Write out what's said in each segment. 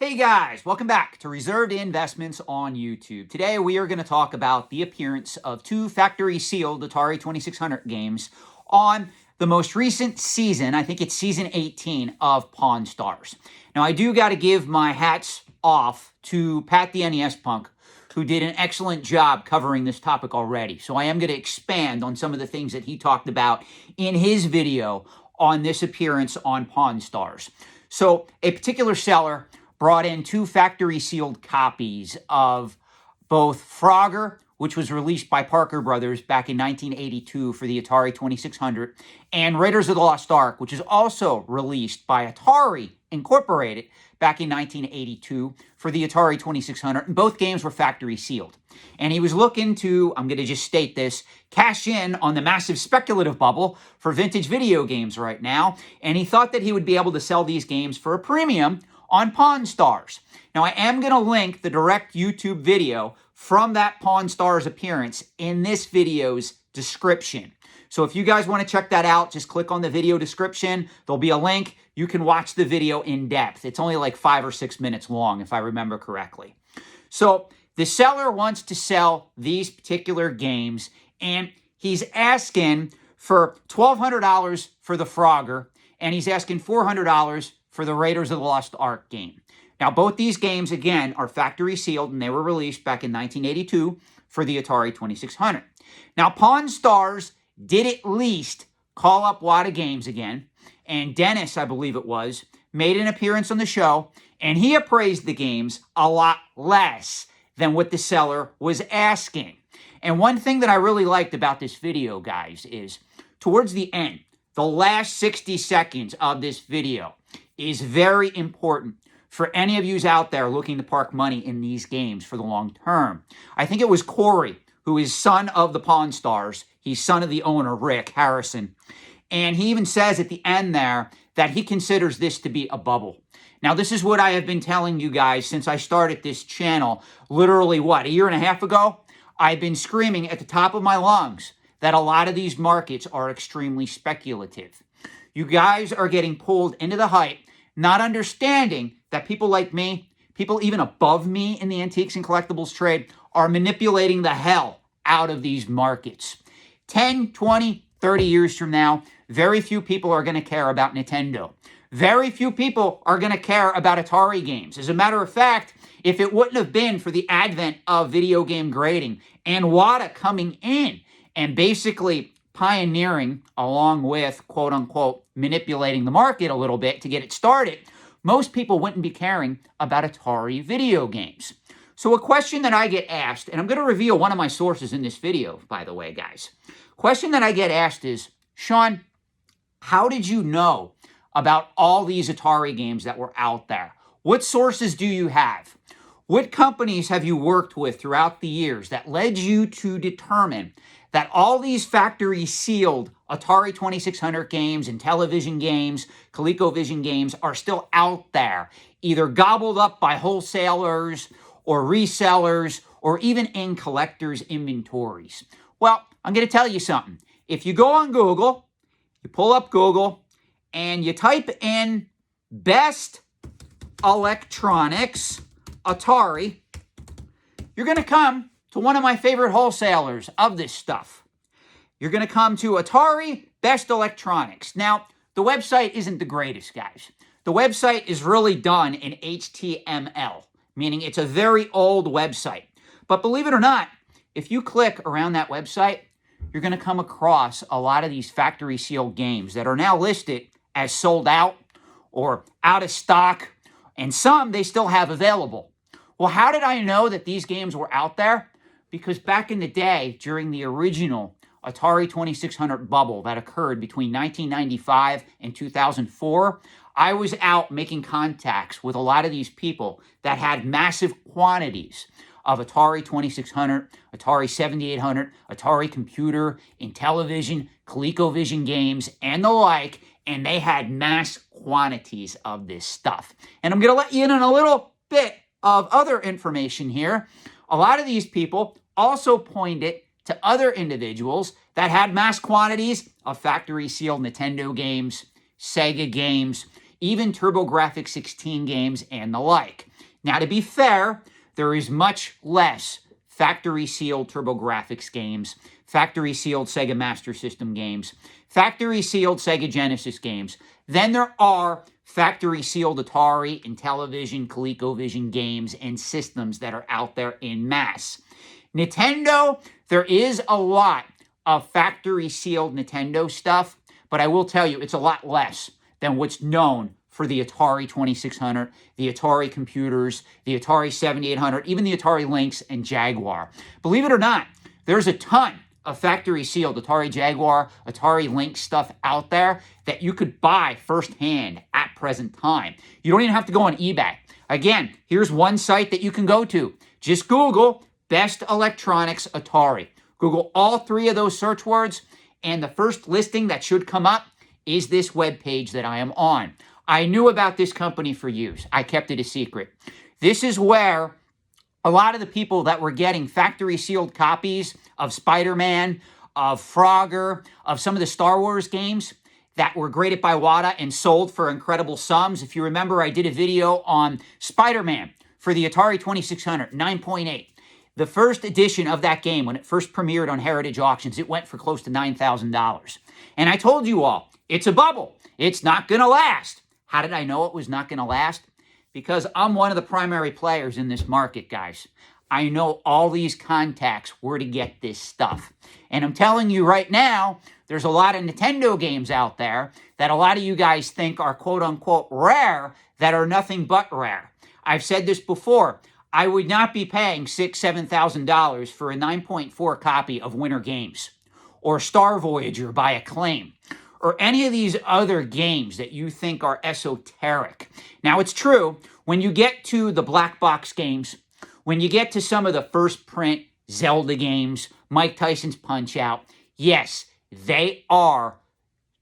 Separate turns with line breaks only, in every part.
Hey guys, welcome back to Reserved Investments on YouTube. Today we are going to talk about the appearance of two factory sealed Atari 2600 games on the most recent season, I think it's season 18 of Pawn Stars. Now I do got to give my hats off to Pat the NES Punk, who did an excellent job covering this topic already. So I am going to expand on some of the things that he talked about in his video on this appearance on Pawn Stars. So a particular seller brought in two factory sealed copies of both Frogger, which was released by Parker Brothers back in 1982 for the Atari 2600, and Raiders of the Lost Ark, which is also released by Atari Incorporated back in 1982 for the Atari 2600. And both games were factory sealed. And he was looking to, I'm going to just state this, cash in on the massive speculative bubble for vintage video games right now. And he thought that he would be able to sell these games for a premium on Pawn Stars. Now, I am going to link the direct YouTube video from that Pawn Stars appearance in this video's description. So if you guys want to check that out, just click on the video description. There'll be a link. You can watch the video in depth. It's only like 5 or 6 minutes long, if I remember correctly. So the seller wants to sell these particular games, and he's asking for $1,200 for the Frogger, and he's asking $400 for the Raiders of the Lost Ark game. Now, both these games, again, are factory sealed, and they were released back in 1982 for the Atari 2600. Now, Pawn Stars did at least call up Wada Games again, and Dennis, I believe it was, made an appearance on the show, and he appraised the games a lot less than what the seller was asking. And one thing that I really liked about this video, guys, is towards the end, the last 60 seconds of this video is very important for any of yous out there looking to park money in these games for the long term. I think it was Corey, who is son of the Pawn Stars. He's son of the owner, Rick Harrison. And he even says at the end there that he considers this to be a bubble. Now, this is what I have been telling you guys since I started this channel, literally, a year and a half ago? I've been screaming at the top of my lungs that a lot of these markets are extremely speculative. You guys are getting pulled into the hype, not understanding that people like me, people even above me in the antiques and collectibles trade, are manipulating the hell out of these markets. 10, 20, 30 years from now, very few people are going to care about Nintendo. Very few people are going to care about Atari games. As a matter of fact, if it wouldn't have been for the advent of video game grading and Wada coming in and basically pioneering, along with, quote unquote, manipulating the market a little bit to get it started, most people wouldn't be caring about Atari video games. So a question that I get asked, and I'm going to reveal one of my sources in this video, by the way, guys. Question that I get asked is, Sean, how did you know about all these Atari games that were out there? What sources do you have? What companies have you worked with throughout the years that led you to determine that all these factory sealed Atari 2600 games and television games, ColecoVision games are still out there, either gobbled up by wholesalers or resellers or even in collectors' inventories? Well, I'm going to tell you something. If you go on Google, you pull up Google, and you type in best electronics Atari, you're going to come to one of my favorite wholesalers of this stuff. You're going to come to Atari Best Electronics. Now, the website isn't the greatest, guys. The website is really done in HTML, meaning it's a very old website. But believe it or not, if you click around that website, you're going to come across a lot of these factory sealed games that are now listed as sold out or out of stock, and some they still have available. Well, how did I know that these games were out there? Because back in the day, during the original Atari 2600 bubble that occurred between 1995 and 2004, I was out making contacts with a lot of these people that had massive quantities of Atari 2600, Atari 7800, Atari Computer, Intellivision, ColecoVision games, and the like, and they had mass quantities of this stuff. And I'm going to let you in on a little bit of other information here. A lot of these people also pointed to other individuals that had mass quantities of factory sealed Nintendo games, Sega games, even TurboGrafx 16 games, and the like. Now, to be fair, there is much less factory sealed TurboGrafx games, factory sealed Sega Master System games, factory sealed Sega Genesis games than there are factory sealed Atari, Intellivision, ColecoVision games and systems that are out there in mass. Nintendo, there is a lot of factory sealed Nintendo stuff, but I will tell you it's a lot less than what's known for the Atari 2600, the Atari computers, the Atari 7800, even the Atari Lynx and Jaguar. Believe it or not, there's a ton of factory sealed Atari Jaguar, Atari Lynx stuff out there that you could buy firsthand at present time. You don't even have to go on eBay. Again, here's one site that you can go to. Just Google Best Electronics Atari. Google all three of those search words, and the first listing that should come up is this web page that I am on. I knew about this company for years. I kept it a secret. This is where a lot of the people that were getting factory sealed copies of Spider-Man, of Frogger, of some of the Star Wars games that were graded by Wada and sold for incredible sums. If you remember, I did a video on Spider-Man for the Atari 2600, 9.8. The first edition of that game, when it first premiered on Heritage Auctions, it went for close to $9,000. And I told you all, it's a bubble. It's not going to last. How did I know it was not going to last? Because I'm one of the primary players in this market, guys. I know all these contacts where to get this stuff. And I'm telling you right now, there's a lot of Nintendo games out there that a lot of you guys think are quote-unquote rare that are nothing but rare. I've said this before. I would not be paying $6,000, $7,000 for a 9.4 copy of Winter Games or Star Voyager by Acclaim, or any of these other games that you think are esoteric. Now, it's true, when you get to the black box games, when you get to some of the first print Zelda games, Mike Tyson's Punch-Out, yes, they are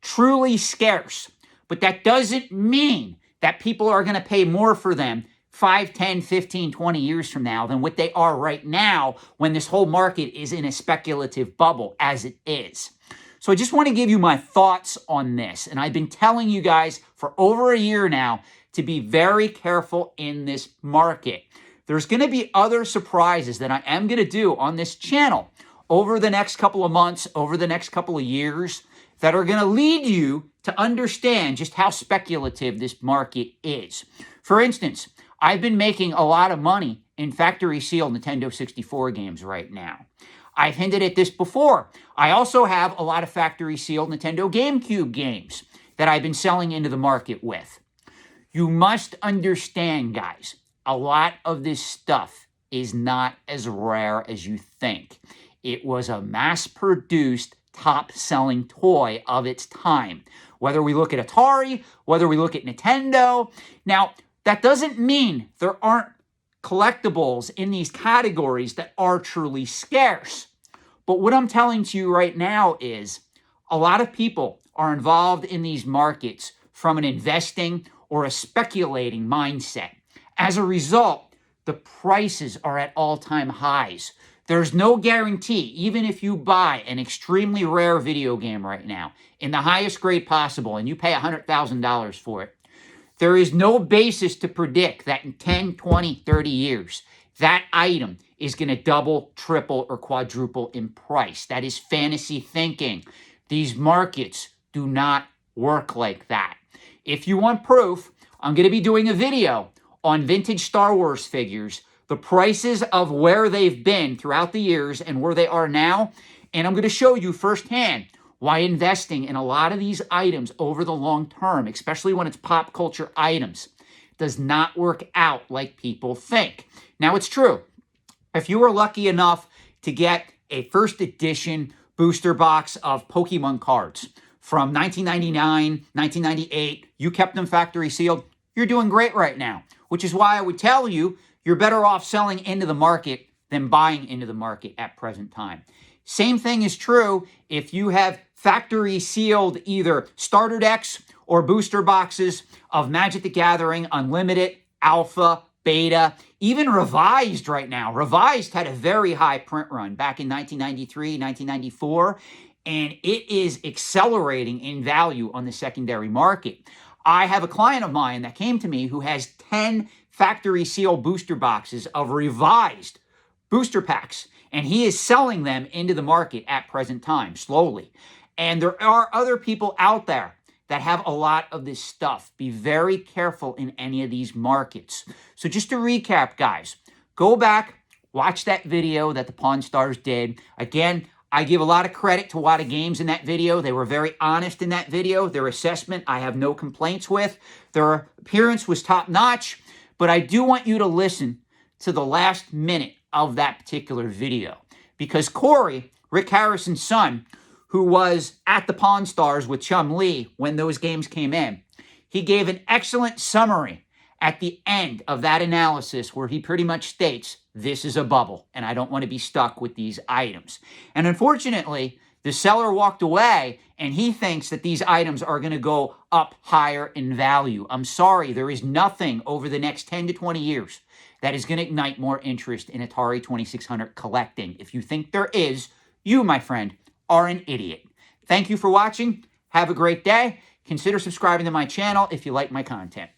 truly scarce. But that doesn't mean that people are going to pay more for them 5, 10, 15, 20 years from now than what they are right now when this whole market is in a speculative bubble, as it is. So I just want to give you my thoughts on this. And I've been telling you guys for over a year now to be very careful in this market. There's going to be other surprises that I am going to do on this channel over the next couple of months, over the next couple of years, that are going to lead you to understand just how speculative this market is. For instance, I've been making a lot of money in factory sealed Nintendo 64 games right now. I've hinted at this before. I also have a lot of factory sealed Nintendo GameCube games that I've been selling into the market with. You must understand, guys, a lot of this stuff is not as rare as you think. It was a mass-produced, top-selling toy of its time. Whether we look at Atari, whether we look at Nintendo. Now, that doesn't mean there aren't collectibles in these categories that are truly scarce. But what I'm telling to you right now is a lot of people are involved in these markets from an investing or a speculating mindset. As a result, the prices are at all-time highs. There's no guarantee, even if you buy an extremely rare video game right now in the highest grade possible and you pay $100,000 for it, there is no basis to predict that in 10, 20, 30 years, that item is going to double, triple, or quadruple in price. That is fantasy thinking. These markets do not work like that. If you want proof, I'm going to be doing a video on vintage Star Wars figures, the prices of where they've been throughout the years and where they are now, and I'm going to show you firsthand why investing in a lot of these items over the long term, especially when it's pop culture items, does not work out like people think. Now, it's true. If you were lucky enough to get a first edition booster box of Pokemon cards from 1999, 1998, you kept them factory sealed, you're doing great right now, which is why I would tell you you're better off selling into the market than buying into the market at present time. Same thing is true if you have factory sealed either starter decks or booster boxes of Magic the Gathering, Unlimited, Alpha, Beta, even Revised right now. Revised had a very high print run back in 1993, 1994, and it is accelerating in value on the secondary market. I have a client of mine that came to me who has 10 factory seal booster boxes of revised booster packs, and he is selling them into the market at present time, slowly. And there are other people out there that have a lot of this stuff. Be very careful in any of these markets. So just to recap, guys, go back, watch that video that the Pawn Stars did. Again, I give a lot of credit to Wada Games in that video. They were very honest in that video. Their assessment, I have no complaints with. Their appearance was top-notch, but I do want you to listen to the last minute of that particular video, because Corey, Rick Harrison's son, who was at the Pawn Stars with Chum Lee when those games came in, he gave an excellent summary at the end of that analysis where he pretty much states, this is a bubble, and I don't want to be stuck with these items. And unfortunately, the seller walked away, and he thinks that these items are going to go up higher in value. I'm sorry, there is nothing over the next 10 to 20 years that is going to ignite more interest in Atari 2600 collecting. If you think there is, you, my friend, are an idiot. Thank you for watching. Have a great day. Consider subscribing to my channel if you like my content.